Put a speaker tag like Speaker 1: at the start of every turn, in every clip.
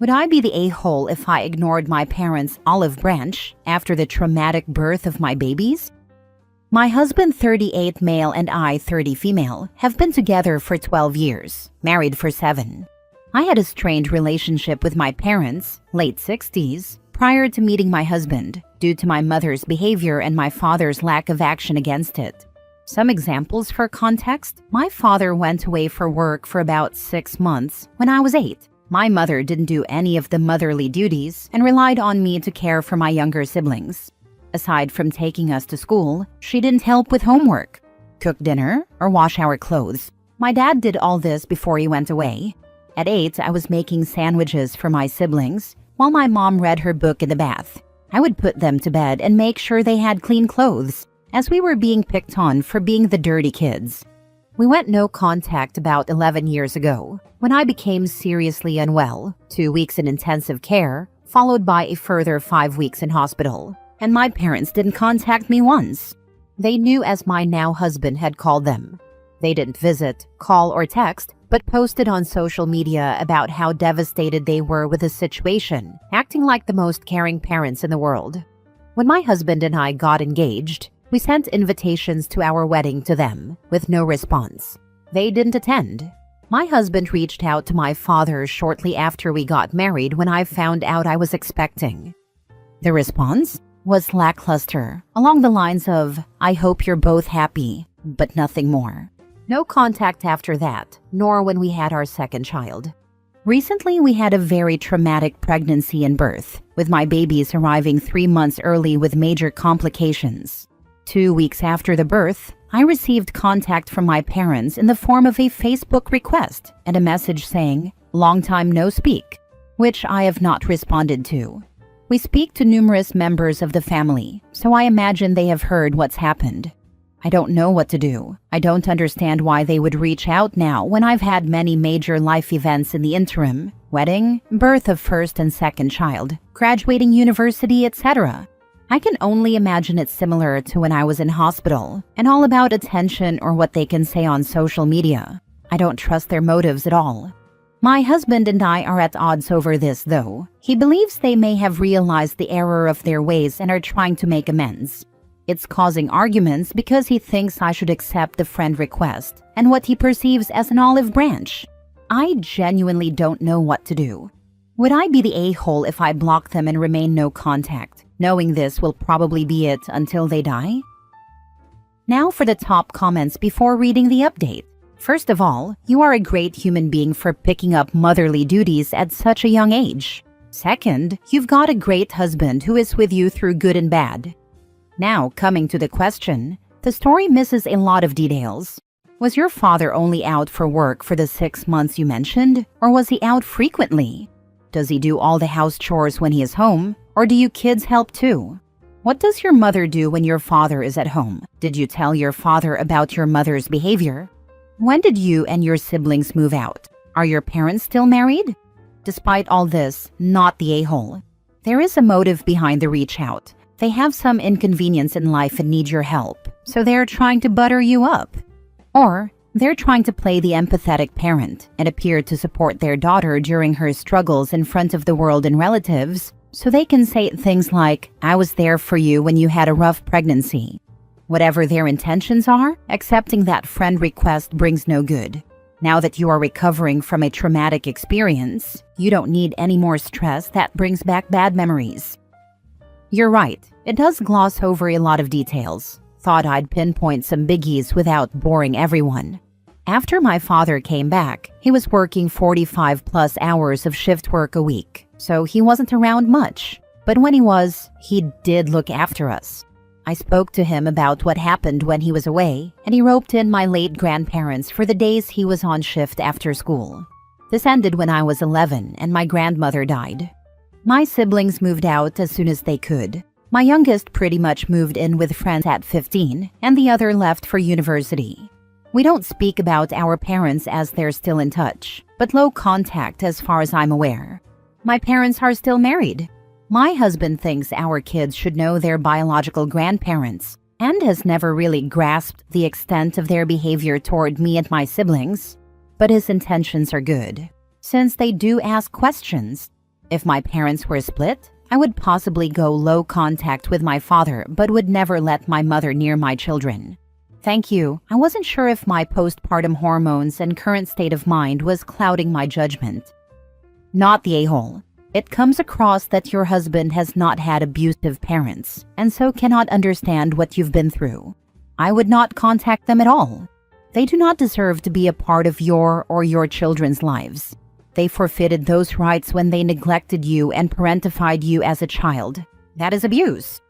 Speaker 1: Would I be the a-hole if I ignored my parents' olive branch after the traumatic birth of my babies? My husband, 38 male, and I, 30 female, have been together for 12 years, married for 7. I had a strained relationship with my parents, late 60s, prior to meeting my husband, due to my mother's behavior and my father's lack of action against it. Some examples for context: my father went away for work for about 6 months when I was 8. My mother didn't do any of the motherly duties and relied on me to care for my younger siblings. Aside from taking us to school, she didn't help with homework, cook dinner, or wash our clothes. My dad did all this before he went away. At 8, I was making sandwiches for my siblings while my mom read her book in the bath. I would put them to bed and make sure they had clean clothes, as we were being picked on for being the dirty kids. We went no contact about 11 years ago, when I became seriously unwell, 2 weeks in intensive care, followed by a further 5 weeks in hospital. And my parents didn't contact me once. They knew as my now husband had called them. They didn't visit, call, or text, but posted on social media about how devastated they were with the situation, acting like the most caring parents in the world. When my husband and I got engaged, we sent invitations to our wedding to them, with no response. They didn't attend. My husband reached out to my father shortly after we got married when I found out I was expecting. The response was lackluster, along the lines of, "I hope you're both happy," but nothing more. No contact after that, nor when we had our second child. Recently, we had a very traumatic pregnancy and birth, with my babies arriving 3 months early with major complications. 2 weeks after the birth, I received contact from my parents in the form of a Facebook request and a message saying, "Long time no speak," which I have not responded to. We speak to numerous members of the family, so I imagine they have heard what's happened. I don't know what to do. I don't understand why they would reach out now when I've had many major life events in the interim: wedding, birth of first and second child, graduating university, etc. I can only imagine it's similar to when I was in hospital, and all about attention or what they can say on social media. I don't trust their motives at all. My husband and I are at odds over this, though. He believes they may have realized the error of their ways and are trying to make amends. It's causing arguments because he thinks I should accept the friend request and what he perceives as an olive branch. I genuinely don't know what to do. Would I be the a-hole if I block them and remain no contact, knowing this will probably be it until they die? Now for the top comments before reading the update. First of all, you are a great human being for picking up motherly duties at such a young age. Second, you've got a great husband who is with you through good and bad. Now, coming to the question, the story misses a lot of details. Was your father only out for work for the 6 months you mentioned, or was he out frequently? Does he do all the house chores when he is home, or do you kids help too? What does your mother do when your father is at home? Did you tell your father about your mother's behavior? When did you and your siblings move out? Are your parents still married? Despite all this, not the a-hole. There is a motive behind the reach out. They have some inconvenience in life and need your help, so they're trying to butter you up. Or they're trying to play the empathetic parent and appear to support their daughter during her struggles in front of the world and relatives, so they can say things like, "I was there for you when you had a rough pregnancy." Whatever their intentions are, accepting that friend request brings no good. Now that you are recovering from a traumatic experience, you don't need any more stress that brings back bad memories. You're right, it does gloss over a lot of details. Thought I'd pinpoint some biggies without boring everyone. After my father came back, he was working 45+ hours of shift work a week, so he wasn't around much. But when he was, he did look after us. I spoke to him about what happened when he was away, and he roped in my late grandparents for the days he was on shift after school. This ended when I was 11 and my grandmother died. My siblings moved out as soon as they could. My youngest pretty much moved in with friends at 15, and the other left for university. We don't speak about our parents as they're still in touch, but low contact as far as I'm aware. My parents are still married. My husband thinks our kids should know their biological grandparents and has never really grasped the extent of their behavior toward me and my siblings, but his intentions are good, since they do ask questions. If my parents were split, I would possibly go low contact with my father but would never let my mother near my children. Thank you. I wasn't sure if my postpartum hormones and current state of mind was clouding my judgment. Not the a-hole. It comes across that your husband has not had abusive parents and so cannot understand what you've been through. I would not contact them at all. They do not deserve to be a part of your or your children's lives. They forfeited those rights when they neglected you and parentified you as a child. That is abuse.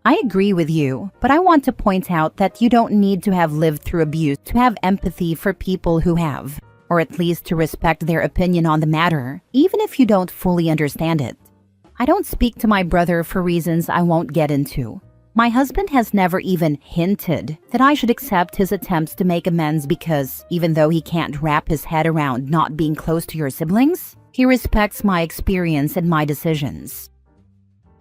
Speaker 1: I agree with you, but I want to point out that you don't need to have lived through abuse to have empathy for people who have, or at least to respect their opinion on the matter, even if you don't fully understand it. I don't speak to my brother for reasons I won't get into. My husband has never even hinted that I should accept his attempts to make amends because, even though he can't wrap his head around not being close to your siblings, he respects my experience and my decisions.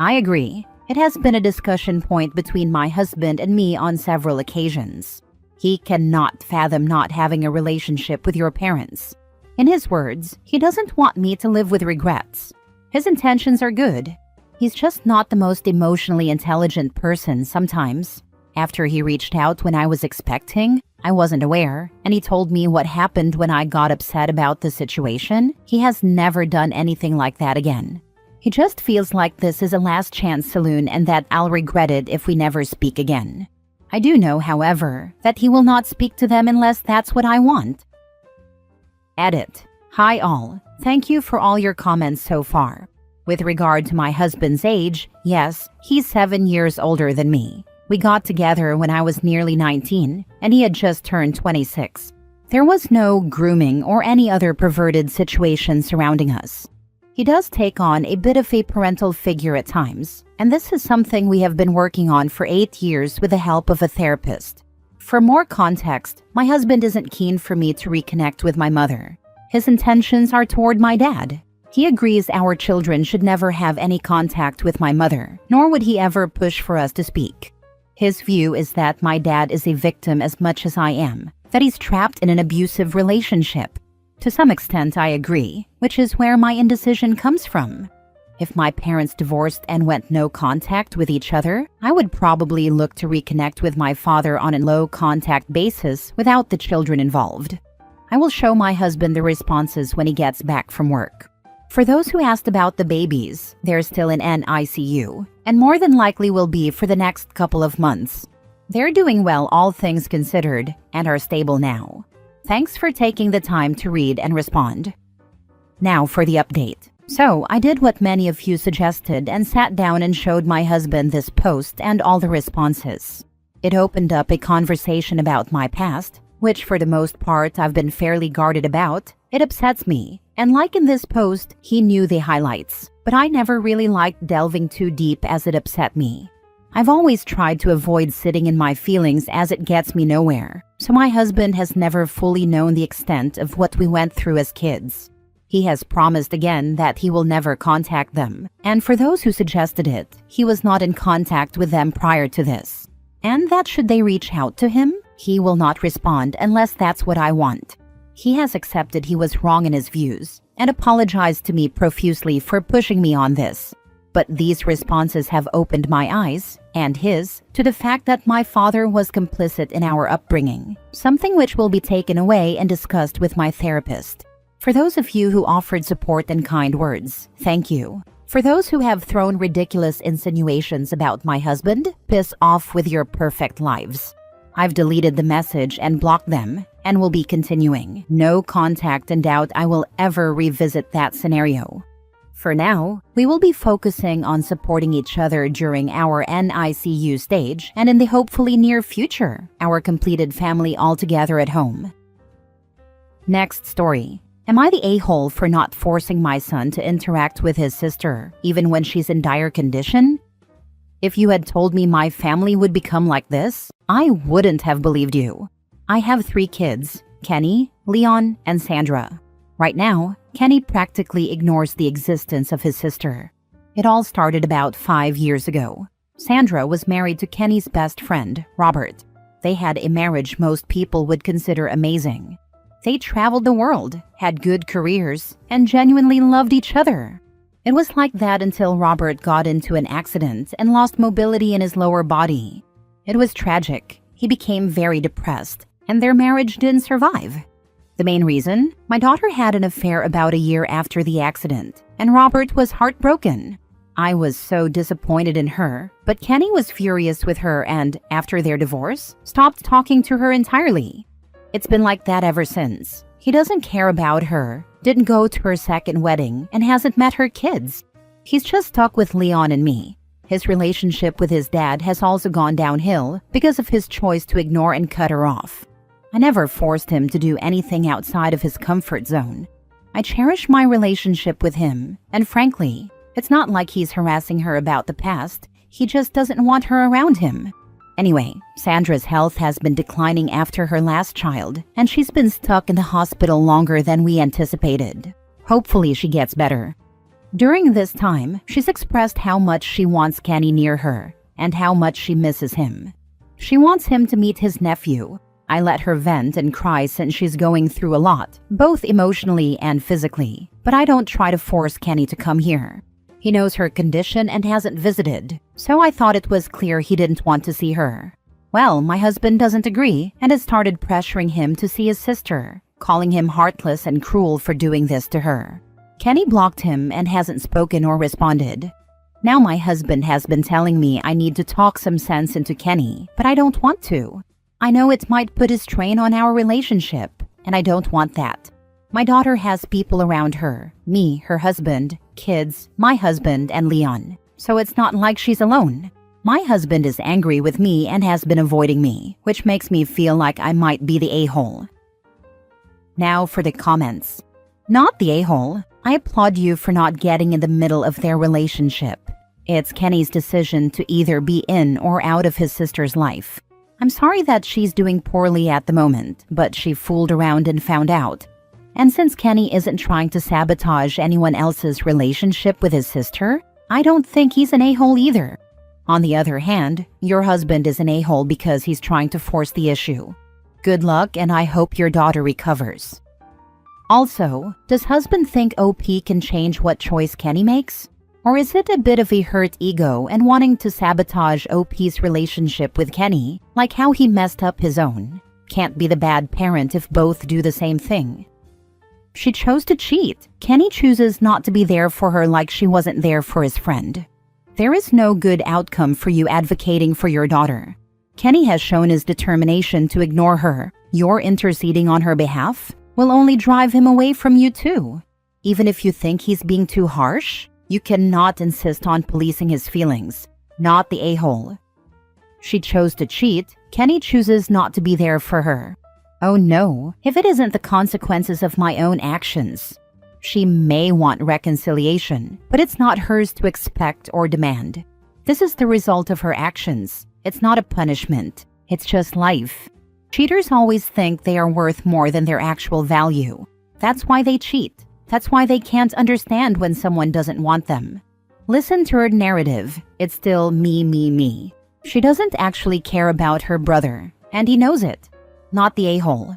Speaker 1: I agree. It has been a discussion point between my husband and me on several occasions. He cannot fathom not having a relationship with your parents. In his words, he doesn't want me to live with regrets. His intentions are good. He's just not the most emotionally intelligent person sometimes. After he reached out when I was expecting, I wasn't aware, and he told me what happened when I got upset about the situation. He has never done anything like that again. He just feels like this is a last chance saloon and that I'll regret it if we never speak again. I do know, however, that he will not speak to them unless that's what I want. Edit. Hi all. Thank you for all your comments so far. With regard to my husband's age, yes, he's 7 years older than me. We got together when I was nearly 19, and he had just turned 26. There was no grooming or any other perverted situation surrounding us. He does take on a bit of a parental figure at times, and this is something we have been working on for 8 years with the help of a therapist. For more context, my husband isn't keen for me to reconnect with my mother. His intentions are toward my dad. He agrees our children should never have any contact with my mother, nor would he ever push for us to speak. His view is that my dad is a victim as much as I am, that he's trapped in an abusive relationship. To some extent, I agree, which is where my indecision comes from. If my parents divorced and went no contact with each other, I would probably look to reconnect with my father on a low-contact basis without the children involved. I will show my husband the responses when he gets back from work. For those who asked about the babies, they're still in NICU, and more than likely will be for the next couple of months. They're doing well, all things considered, and are stable now. Thanks for taking the time to read and respond. Now for the update. So, I did what many of you suggested and sat down and showed my husband this post and all the responses. It opened up a conversation about my past, which for the most part I've been fairly guarded about. It upsets me, and like in this post, he knew the highlights, but I never really liked delving too deep as it upset me. I've always tried to avoid sitting in my feelings as it gets me nowhere, so my husband has never fully known the extent of what we went through as kids. He has promised again that he will never contact them, and for those who suggested it, he was not in contact with them prior to this. And that should they reach out to him, he will not respond unless that's what I want. He has accepted he was wrong in his views and apologized to me profusely for pushing me on this. But these responses have opened my eyes, and his, to the fact that my father was complicit in our upbringing, something which will be taken away and discussed with my therapist. For those of you who offered support and kind words, thank you. For those who have thrown ridiculous insinuations about my husband, piss off with your perfect lives. I've deleted the message and blocked them, and will be continuing. No contact and doubt I will ever revisit that scenario. For now, we will be focusing on supporting each other during our NICU stage and in the hopefully near future, our completed family all together at home. Next story. Am I the a-hole for not forcing my son to interact with his sister, even when she's in dire condition? If you had told me my family would become like this, I wouldn't have believed you. I have 3 kids, Kenny, Leon, and Sandra. Right now, Kenny practically ignores the existence of his sister. It all started about 5 years ago. Sandra was married to Kenny's best friend, Robert. They had a marriage most people would consider amazing. They traveled the world, had good careers, and genuinely loved each other. It was like that until Robert got into an accident and lost mobility in his lower body. It was tragic. He became very depressed, and their marriage didn't survive. The main reason? My daughter had an affair about a year after the accident, and Robert was heartbroken. I was so disappointed in her, but Kenny was furious with her and, after their divorce, stopped talking to her entirely. It's been like that ever since. He doesn't care about her, didn't go to her second wedding, and hasn't met her kids. He's just stuck with Leon and me. His relationship with his dad has also gone downhill because of his choice to ignore and cut her off. I never forced him to do anything outside of his comfort zone. I cherish my relationship with him, and frankly, it's not like he's harassing her about the past. He just doesn't want her around him. Anyway, Sandra's health has been declining after her last child, and she's been stuck in the hospital longer than we anticipated. Hopefully she gets better. During this time, she's expressed how much she wants Kenny near her, and how much she misses him. She wants him to meet his nephew. I let her vent and cry since she's going through a lot, both emotionally and physically, but I don't try to force Kenny to come here. He knows her condition and hasn't visited, so I thought it was clear he didn't want to see her. Well, my husband doesn't agree and has started pressuring him to see his sister, calling him heartless and cruel for doing this to her. Kenny blocked him and hasn't spoken or responded. Now my husband has been telling me I need to talk some sense into Kenny, but I don't want to. I know it might put a strain on our relationship, and I don't want that. My daughter has people around her, me, her husband, kids, my husband, and Leon. So it's not like she's alone. My husband is angry with me and has been avoiding me, which makes me feel like I might be the a-hole. Now for the comments. Not the a-hole. I applaud you for not getting in the middle of their relationship. It's Kenny's decision to either be in or out of his sister's life. I'm sorry that she's doing poorly at the moment, but she fooled around and found out. And since Kenny isn't trying to sabotage anyone else's relationship with his sister, I don't think he's an a-hole either. On the other hand, your husband is an a-hole because he's trying to force the issue. Good luck, and I hope your daughter recovers. Also, does husband think OP can change what choice Kenny makes? Or is it a bit of a hurt ego and wanting to sabotage OP's relationship with Kenny, like how he messed up his own? Can't be the bad parent if both do the same thing. She chose to cheat. Kenny chooses not to be there for her like she wasn't there for his friend. There is no good outcome for you advocating for your daughter. Kenny has shown his determination to ignore her. Your interceding on her behalf will only drive him away from you too. Even if you think he's being too harsh, you cannot insist on policing his feelings. Not the a-hole. She chose to cheat. Kenny chooses not to be there for her. Oh no, if it isn't the consequences of my own actions. She may want reconciliation, but it's not hers to expect or demand. This is the result of her actions. It's not a punishment. It's just life. Cheaters always think they are worth more than their actual value. That's why they cheat. That's why they can't understand when someone doesn't want them. Listen to her narrative. It's still me, me, me. She doesn't actually care about her brother, and he knows it. Not the a-hole.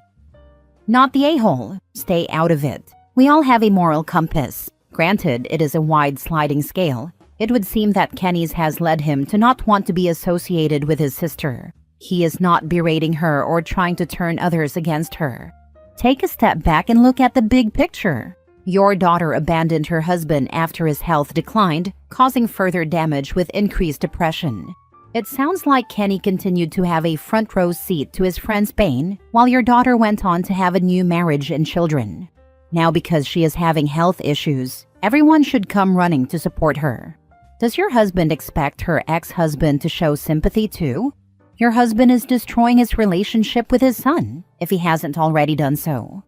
Speaker 1: Not the a-hole. Stay out of it. We all have a moral compass. Granted, it is a wide sliding scale. It would seem that Kenny's has led him to not want to be associated with his sister. He is not berating her or trying to turn others against her. Take a step back and look at the big picture. Your daughter abandoned her husband after his health declined, causing further damage with increased depression. It sounds like Kenny continued to have a front row seat to his friend's pain, while your daughter went on to have a new marriage and children. Now because she is having health issues, everyone should come running to support her. Does your husband expect her ex-husband to show sympathy too? Your husband is destroying his relationship with his son, if he hasn't already done so.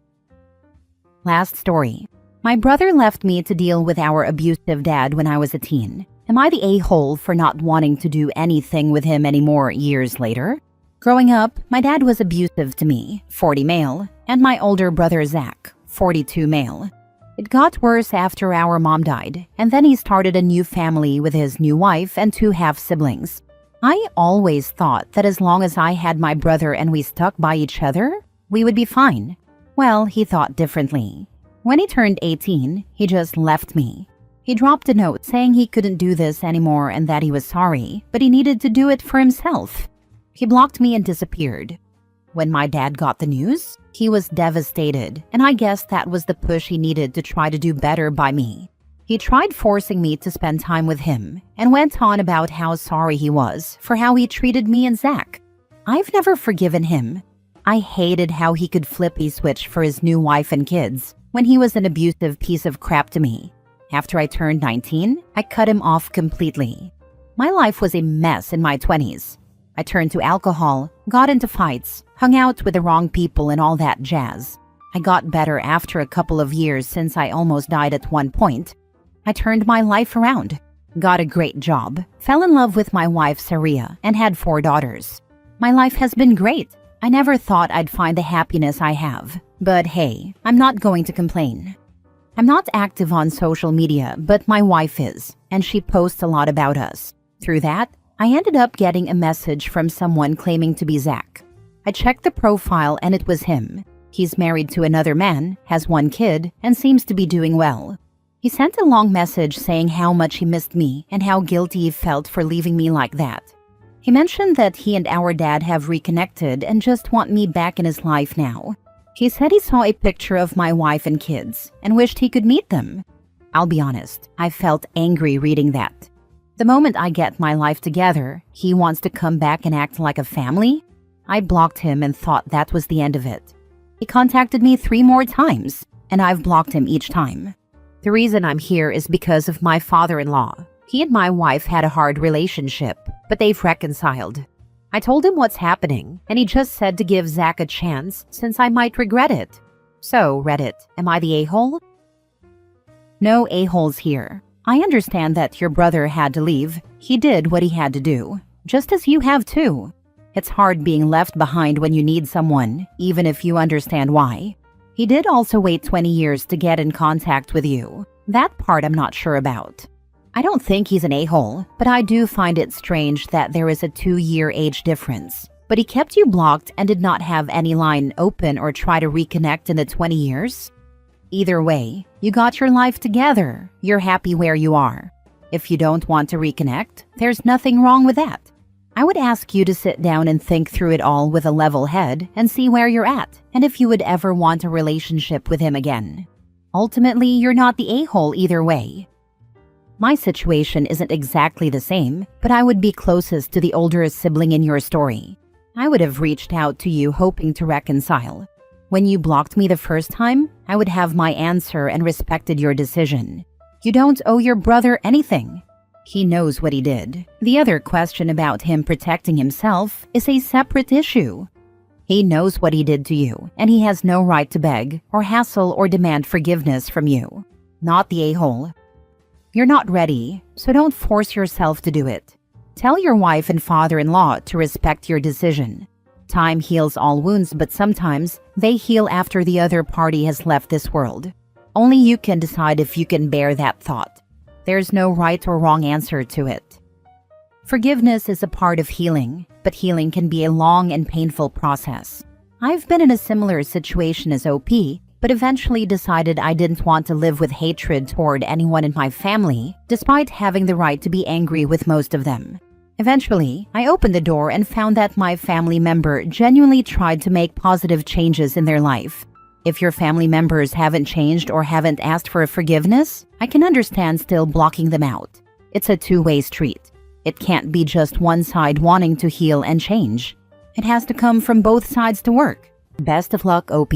Speaker 1: Last story. My brother left me to deal with our abusive dad when I was a teen. Am I the a-hole for not wanting to do anything with him anymore years later? Growing up, my dad was abusive to me, 40 male, and my older brother Zach, 42 male. It got worse after our mom died, and then he started a new family with his new wife and 2 half-siblings. I always thought that as long as I had my brother and we stuck by each other, we would be fine. Well, he thought differently. When he turned 18, he just left me. He dropped a note saying he couldn't do this anymore and that he was sorry, but he needed to do it for himself. He blocked me and disappeared. When my dad got the news, he was devastated, and I guess that was the push he needed to try to do better by me. He tried forcing me to spend time with him and went on about how sorry he was for how he treated me and Zach. I've never forgiven him. I hated how he could flip a switch for his new wife and kids when he was an abusive piece of crap to me. After I turned 19, I cut him off completely. My life was a mess in my 20s. I turned to alcohol, got into fights, hung out with the wrong people and all that jazz. I got better after a couple of years since I almost died at one point. I turned my life around, got a great job, fell in love with my wife Saria, and had 4 daughters. My life has been great. I never thought I'd find the happiness I have. But hey, I'm not going to complain. I'm not active on social media, but my wife is, and she posts a lot about us. Through that, I ended up getting a message from someone claiming to be Zach. I checked the profile and it was him. He's married to another man, has 1 kid, and seems to be doing well. He sent a long message saying how much he missed me and how guilty he felt for leaving me like that. He mentioned that he and our dad have reconnected and just want me back in his life now. He said he saw a picture of my wife and kids and wished he could meet them. I'll be honest, I felt angry reading that. The moment I get my life together, he wants to come back and act like a family? I blocked him and thought that was the end of it. He contacted me 3 more times, and I've blocked him each time. The reason I'm here is because of my father-in-law. He and my wife had a hard relationship, but they've reconciled. I told him what's happening, and he just said to give Zach a chance since I might regret it. So, Reddit, am I the a-hole? No a-holes here. I understand that your brother had to leave. He did what he had to do, just as you have too. It's hard being left behind when you need someone, even if you understand why. He did also wait 20 years to get in contact with you. That part I'm not sure about. I don't think he's an a-hole, but I do find it strange that there is a 2-year age difference. But he kept you blocked and did not have any line open or try to reconnect in the 20 years? Either way, you got your life together. You're happy where you are. If you don't want to reconnect, there's nothing wrong with that. I would ask you to sit down and think through it all with a level head and see where you're at and if you would ever want a relationship with him again. Ultimately, you're not the a-hole either way. My situation isn't exactly the same, but I would be closest to the older sibling in your story. I would have reached out to you hoping to reconcile. When you blocked me the first time, I would have my answer and respected your decision. You don't owe your brother anything. He knows what he did. The other question about him protecting himself is a separate issue. He knows what he did to you, and he has no right to beg or hassle or demand forgiveness from you. Not the a-hole. You're not ready, so don't force yourself to do it. Tell your wife and father-in-law to respect your decision. Time heals all wounds, but sometimes they heal after the other party has left this world. Only you can decide if you can bear that thought. There's no right or wrong answer to it. Forgiveness is a part of healing, but healing can be a long and painful process. I've been in a similar situation as OP, but eventually decided I didn't want to live with hatred toward anyone in my family, despite having the right to be angry with most of them. Eventually, I opened the door and found that my family member genuinely tried to make positive changes in their life. If your family members haven't changed or haven't asked for forgiveness, I can understand still blocking them out. It's a two-way street. It can't be just one side wanting to heal and change. It has to come from both sides to work. Best of luck, OP.